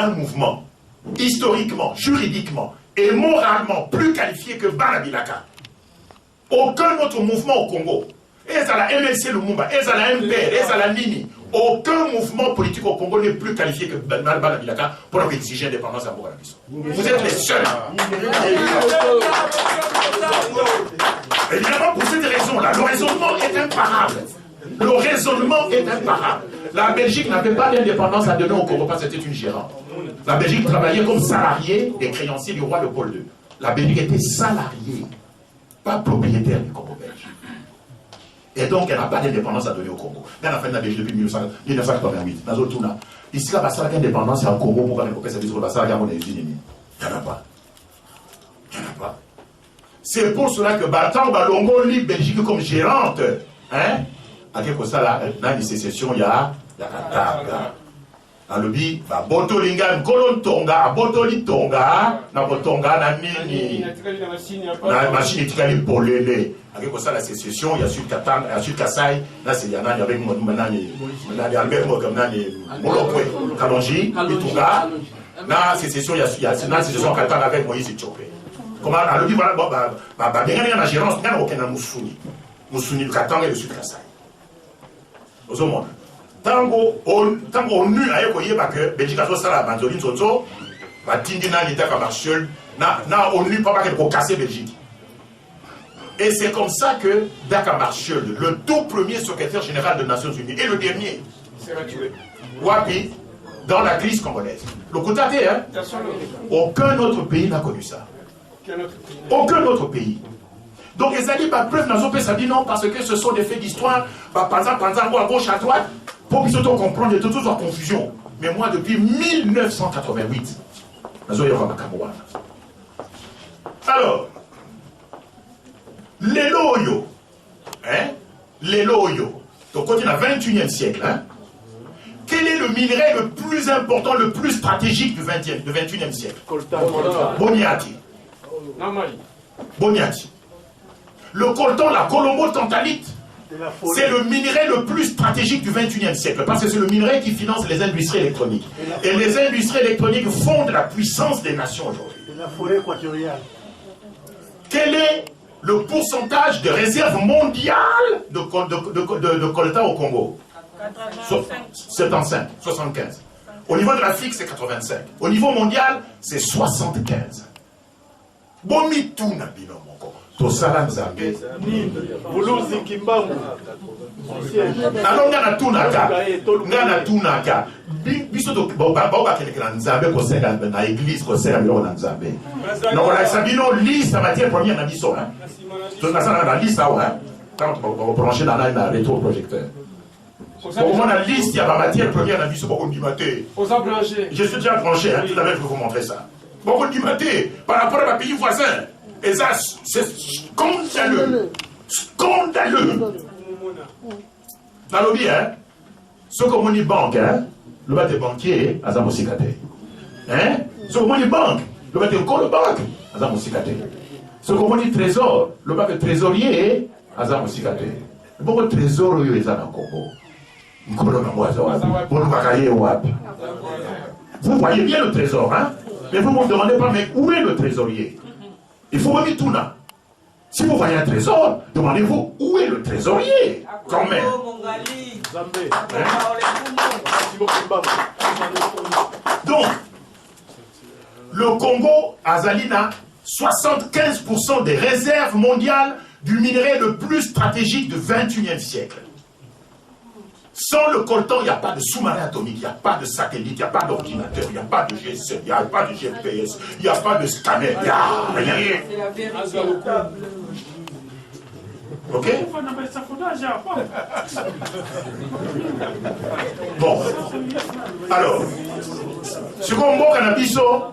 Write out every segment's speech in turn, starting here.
un mouvement historiquement, juridiquement et moralement plus qualifié que Banabilaka. Aucun autre mouvement au Congo, et à la MLC Lumumba, et à la MPR, et à la Nini, aucun mouvement politique au Congo n'est plus qualifié que Banabilaka pour exiger l'indépendance à Mourabiso. Vous êtes les seuls. Évidemment, pour cette raison-là, le raisonnement est imparable. Le raisonnement est imparable. La Belgique n'avait pas d'indépendance à donner au Congo parce que c'était une gérante. La Belgique travaillait comme salarié des créanciers du roi Léopold II. La Belgique était salariée, pas propriétaire du Congo belge. Et donc, elle n'a pas d'indépendance à donner au Congo. Elle a fait la Belgique depuis 1988. Dans le ici, la indépendance, c'est au Congo pour récupérer sa vie sur la salle à mon ennemie. Il n'y en a pas. Il n'y en a pas. C'est pour cela que Batan Balongo lit Belgique comme gérante. Hein? À quelque chose là, dans les sécessions, il y a Katanga. Dans le bi, Botolinga, Kolontonga, Botolitonga, na Botonga, na Nini. La machine est tirée pour l'élé. À quelque chose la sécession, il y a Sud Katanga, Sud Kassai, là c'est Yana, avec maintenant Albert Mogamnani, Molokwe, Kalonji, Itunga. La sécession, il y a la sécession Katanga avec Moïse Tchopé. Comment, à le bi, voilà, bien la gérance, il n'y a aucun Moussuni. Moussuni, le Katanga et le Sud Kassai. Au monde. Tango onu ayeko yeba que Belgique a fait la bandoline soto va tindi na l'état comme Marshall na onu pas pour casser Belgique. Et c'est comme ça que Dakar Marshall, le tout premier secrétaire général des Nations Unies et le dernier, Wapi, dans la crise congolaise. Le Koutate, hein? Aucun autre pays n'a connu ça. Aucun autre pays. Donc les alliés, preuve dans un ça dit non, parce que ce sont des faits d'histoire, par exemple, à gauche, à droite, pour qu'ils se comprendre, il y a toute en confusion. Mais moi, depuis 1988, alors, les loyaux, hein, les loyaux, donc on est dans le 21e siècle, hein, quel est le minerai le plus important, le plus stratégique du 21e siècle? Boniati. Boniati. Le coltan, la colombo-tantalite, c'est le minerai le plus stratégique du 21e siècle, parce que c'est le minerai qui finance les industries électroniques. Et les industries électroniques fondent la puissance des nations aujourd'hui. La forêt équatoriale. Quel est le pourcentage de réserve mondiale de coltan au Congo? 75, 75. Au niveau de l'Afrique, c'est 85. Au niveau mondial, c'est 75. Bomituna binomo. Tosala Nzambe. Buluzi Kimbangu. Alors ngana tunaka. Biso to ba kelekela Nzambe ko senda na église ko senda bilo na Nzambe. Non la sabino liste matière première na biso hein. To na sana na liste hein. Quand on va brancher dans la rétroprojecteur. Pour moi la liste il y a la matière première na biso pour maté. Je suis déjà branché hein, tout à l'heure je vais vous montrer ça. Beaucoup de maté par rapport à pays voisin. Et ça, c'est scandaleux. Scandaleux. Dans le bien, hein, ce qu'on dit banque, hein, le bâtiment banquier, à Zamosikate. Hein? Ce qu'on dit banque, le bâtiment de banque, à Zamosikate. Ce qu'on dit trésor, le bâtiment trésorier, à Zamosikate. Beaucoup de trésors, il y a dans le Congo. Vous voyez bien le trésor, hein? Mais vous ne me demandez pas, mais où est le trésorier? Il faut remettre tout là. Si vous voyez un trésor, demandez-vous où est le trésorier, quand même. Donc, le Congo, Azalina, 75% des réserves mondiales du minerai le plus stratégique du 21e siècle. Sans le coltan, il n'y a pas de sous-marin atomique, il n'y a pas de satellite, il n'y a pas d'ordinateur, il n'y a pas de GSM, il n'y a pas de GPS, il n'y a pas de scanner, il n'y a rien. Ok? Bon. Alors, ce Congo Canabiso,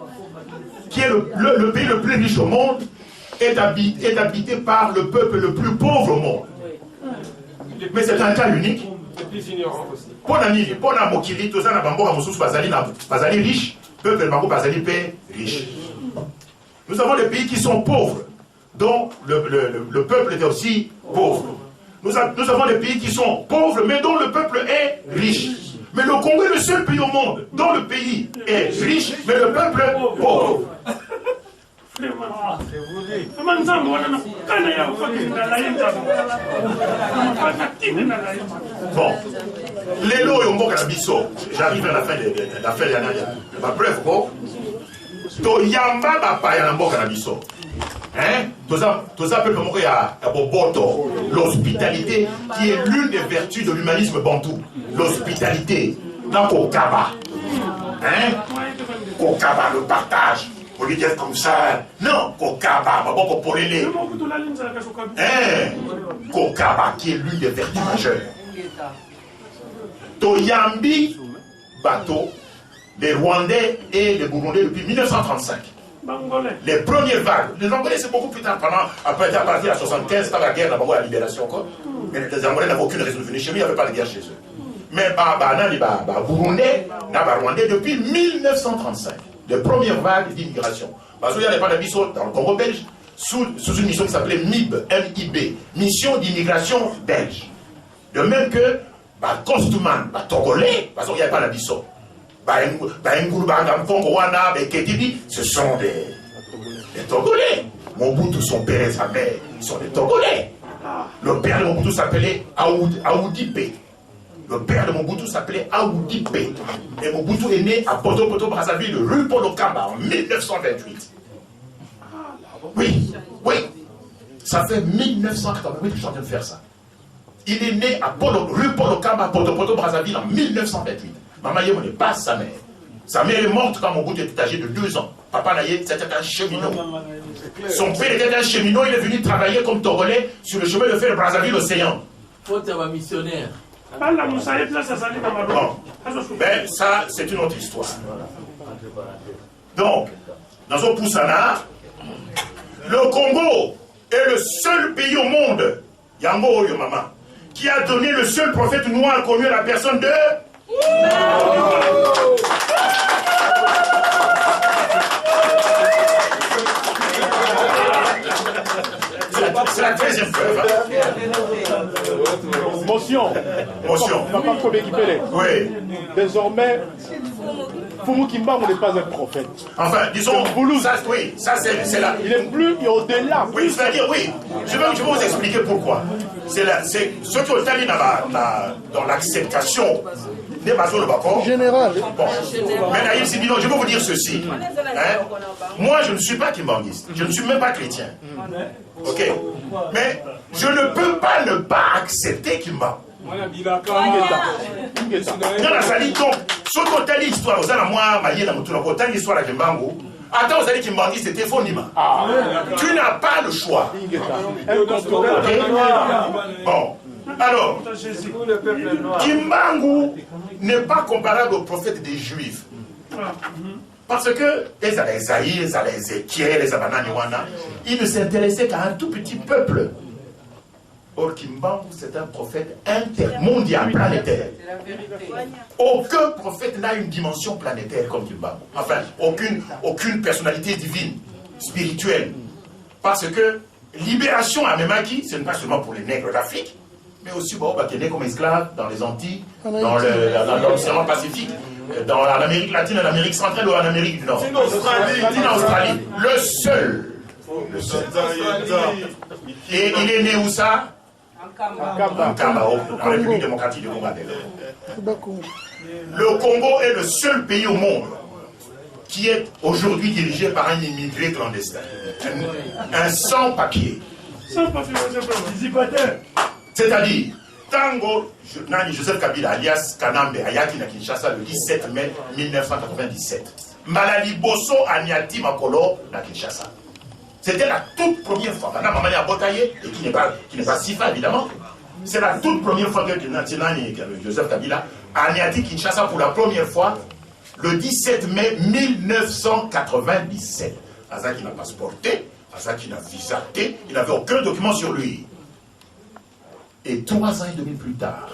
qui est le pays le plus riche au monde, est habité par le peuple le plus pauvre au monde. Mais c'est un cas unique. Pour la Mokili, tout ça, Bazali riche, peuple Bango Bazali paix riche. Nous avons des pays qui sont pauvres, dont le peuple est aussi pauvre. Nous avons des pays qui sont pauvres, mais dont le peuple est riche. Mais le Congo est le seul pays au monde dont le pays est riche, mais le peuple pauvre. Bon, les lots et mboka na biso, j'arrive à la fin de l'année. Ma preuve, bon, to yamba bapaya na mboka na biso. Hein? Toza peu comme à Boboto, l'hospitalité qui est l'une des vertus de l'humanisme bantou. L'hospitalité, dans Kokaba. Hein? Kokaba, le partage. Au lieu d'être comme ça, non, Kokaba, Baboko Polélé. Hein? Kokaba, qui est l'une des vertus majeures. Toyambi, bateau, les Rwandais et les Burundais depuis 1935. Les premières vagues. Les Angolais, c'est beaucoup plus tard, après, à partir de 1975, c'était la guerre, d'abord la libération. Quoi. Mais les Angolais n'avaient aucune raison de venir chez nous, il n'y avait pas de guerre chez eux. Mais les Burundais, les Rwandais, depuis 1935, les premières vagues d'immigration. Parce qu'il n'y avait pas d'abysso dans le Congo belge, sous une mission qui s'appelait MIB, M-I-B, Mission d'immigration belge. De même que, Kostuman, Togolais, parce qu'il n'y avait pas d'abysso. Ce sont des Togolais. Mobutu, son père et sa mère, ils sont des Togolais. Le père de Mobutu s'appelait Aoudipé. Le père de Mobutu s'appelait Aoudipé. Et Mobutu est né à Poto Brazzaville, rue Paul Okamba, en 1928. Oui, oui. Ça fait 1988 que je suis en train de faire ça. Il est né à rue Paul Okamba, Poto Brazzaville, en 1928. Maman Yémo n'est pas sa mère. Sa mère est morte quand Mobutu était âgé de 2 ans. Papa Naye, c'était un cheminot. Son père était un cheminot, il est venu travailler comme Togolais sur le chemin de fer Brazzaville-Océan. Faut être un missionnaire. Bon. Mais ça, c'est une autre histoire. Donc, dans un Poussana, le Congo est le seul pays au monde, Yango Oyo Mama, qui a donné le seul prophète noir connu à la personne de... C'est la 13e preuve. Motion. Papa Kobekipele. Oui. Désormais, Fumu Kimbangu n'est pas un prophète. Enfin, disons, ça, oui, ça c'est là. Il est plus au-delà. Oui, c'est-à-dire, oui. Je vais vous expliquer pourquoi. C'est ce qui est allé dans l'acceptation des bateaux de Bako. Général. Bon. Mais Naïm Sibino, je vais vous dire ceci. Hein? Moi, je ne suis pas kimbanguiste. Je ne suis même pas chrétien. Ok. Mais je ne peux pas ne pas accepter Kimbangu. Donc, ce qu'on t'a dit l'histoire, vous allez moi, l'histoire de Kimbangu. Attends, vous allez Kimbangu, c'était faux, Nima. Tu n'as pas le choix. Okay? Bon. Alors, Kimbangu n'est pas comparable au prophète des Juifs. Parce que les Isaïe, les Ézéchiel, les Abananiwana, ils ne s'intéressaient qu'à un tout petit peuple. Or, Kimbangu, c'est un prophète intermondial, planétaire. Aucun prophète n'a une dimension planétaire comme Kimbangu. Enfin, aucune personnalité divine, spirituelle. Parce que libération à Memaki, ce n'est pas seulement pour les nègres d'Afrique, mais aussi qui est né comme esclave dans les Antilles, dans l'océan Pacifique, dans l'Amérique latine, en Amérique centrale ou en Amérique du Nord. En Australie. Le seul. Et il est né où ça? En Kamba, en République démocratique du Congo. Le Congo est le seul pays au monde qui est aujourd'hui dirigé par un immigré clandestin. Un sans-papier. C'est-à-dire, Tango, Joseph Kabila, alias Kanambe, Ayaki na Kinshasa, le 17 mai 1997. Malali Bosso, Aniati Makolo, na Kinshasa. C'était la toute première fois. Madame Mamani a bataillé, et qui n'est pas Sifa, évidemment. C'est la toute première fois que Joseph Kabila a Aniati Kinshasa pour la première fois, le 17 mai 1997. Azaki n'a pas sporté, Azaki n'a visaté, il n'avait aucun document sur lui. Et 3 ans et demi plus tard,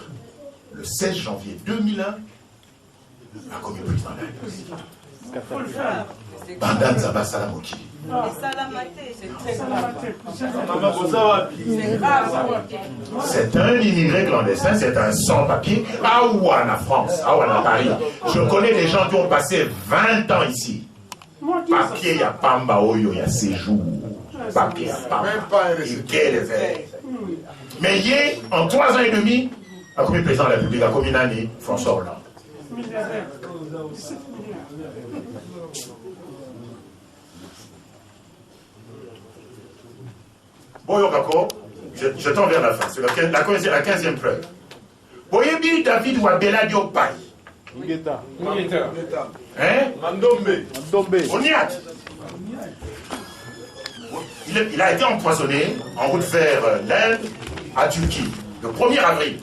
le 16 janvier 2001, il a commis le président de la République. Bandanza Basalamoki. C'est un immigré clandestin, c'est un sans-papier. À Ouana, France, à Ouana, Paris. Je connais des gens qui ont passé 20 ans ici. Papier, il y a Pamba Oyo, il y a séjour. Papier, il y a Pamba. Mais hier, en 3 ans et demi, a commis président de la République, a commis Nani, François Hollande. Bon, Yokako, je tends vers la fin. C'est la 15e preuve. Boyebi David Wabela Diopay. Hein? Mandombe. Oniat. Il a été empoisonné en route vers l'Inde à Turquie, le 1er avril.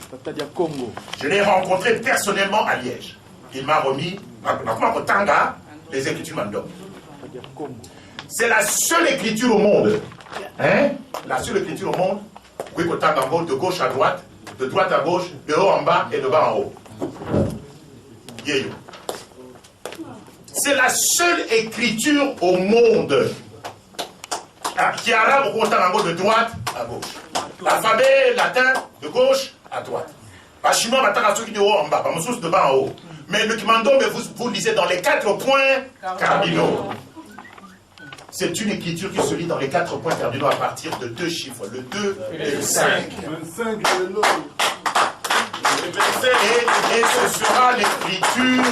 Je l'ai rencontré personnellement à Liège. Il m'a remis, à Tanga, les écritures Mandombe. C'est la seule écriture au monde. Hein? La seule écriture au monde, oui, de gauche à droite, de droite à gauche, de haut en bas et de bas en haut. C'est la seule écriture au monde qui arabe au de droite à gauche. L'alphabet latin de gauche à droite. Le chinois de haut en bas, de bas en haut. Mais le Mandombe, vous lisez dans les 4 points cardinaux. C'est une écriture qui se lit dans les 4 points cardinaux à partir de 2 chiffres, le 2 et le 5. Et ce sera l'écriture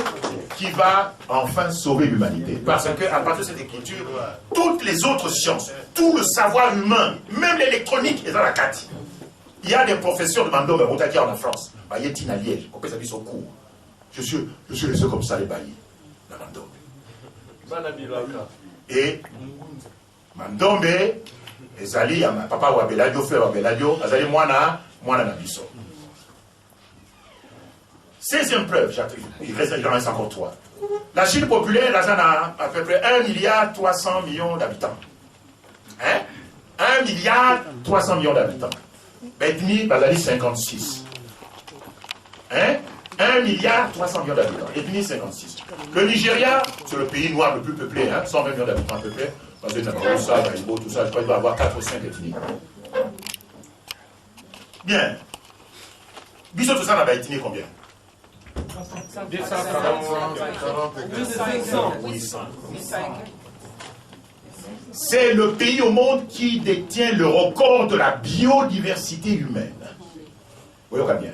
qui va enfin sauver l'humanité. Parce qu'à partir de cette écriture, toutes les autres sciences, tout le savoir humain, même l'électronique est dans la carte. Il y a des professeurs de Mandombe en France. Il y a Tina Liège, on peut s'habiller son cours. Je suis le seul comme ça, les baillis, la Mandombe. Et Mandombe, ezali ya papa Wabeladio, frère Wabeladio, azali mwana na biso. 16e preuve, il reste encore 3. La Chine populaire, a à peu près 1,3 milliard d'habitants. Hein? 1,3 milliard d'habitants. Ethnie, bazali 56. Hein? 1,3 milliard d'habitants. Ethnie 56. Le Nigeria, c'est le pays noir le plus peuplé, hein? 120 millions d'habitants à peu près. Parce que tout ça, tout ça, je crois qu'il doit avoir 4 ou 5 ethnies. Bien. Bissot, tout ça, on a ethnie combien? 800. C'est le pays au monde qui détient le record de la biodiversité humaine. Vous voyez bien.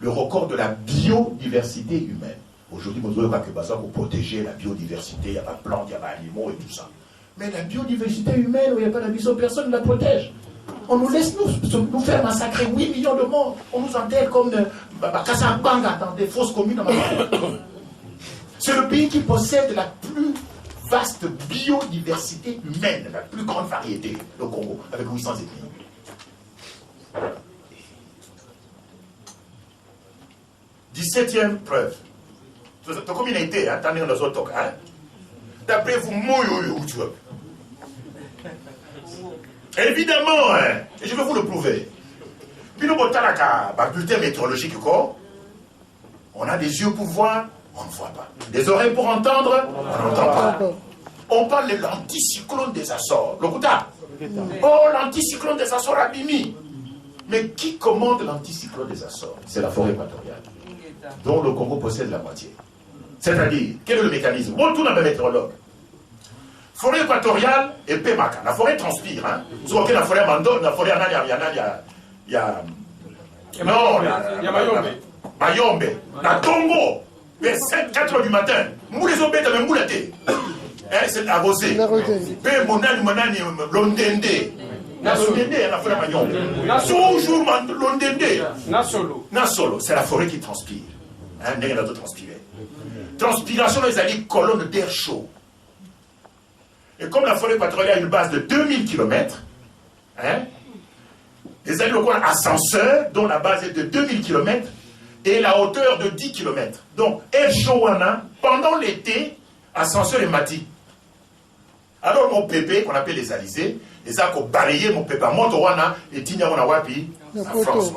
Le record de la biodiversité humaine. Aujourd'hui, vous avez pas pour protéger la biodiversité, il n'y a pas de plantes, il n'y a pas d'animaux et tout ça. Mais la biodiversité humaine, où il n'y a pas d'habitants, personne ne la protège. On nous laisse nous faire massacrer 8 millions de morts. On nous enterre comme Kasabanga dans des fausses communes. C'est le pays qui possède la plus vaste biodiversité humaine, la plus grande variété, le Congo, avec 800 ethnies. 17e preuve. Comme il a été, hein, d'après vous, évidemment, hein, et je vais vous le prouver. Puis nous, bulletin météorologique, on a des yeux pour voir, on ne voit pas. Des oreilles pour entendre, on n'entend pas. On parle de l'anticyclone des Açores. Oh, l'anticyclone des Açores a bimi. Mais qui commande l'anticyclone des Açores? C'est la forêt équatoriale, dont le Congo possède la moitié. C'est-à-dire, quel est le mécanisme? Bon, tout n'a pas météorologue. Forêt équatoriale et Pemaka. La forêt transpire. Hein? Vous avez la forêt Mando, la forêt il y a Mayombe. La Tongo. Vers 4 h du matin. Nous les obètes même moulaté. C'est arrosé. Pe monani Londende. La forêt Mayombe. Toujours Londende. Nasolo. C'est la forêt qui transpire. Hein? Il y a d'autres transpirer. Transpiration, les alliés colonnes d'air chaud. Et comme la forêt équatoriale a une base de 2000 km, hein, les alliés ont un ascenseur dont la base est de 2000 km et la hauteur de 10 km. Donc, air chaud, pendant l'été, ascenseur est mati. Alors, mon pépé, qu'on appelle les alizés, les a balayé mon pépé, monte et tigna mon awapi, la France,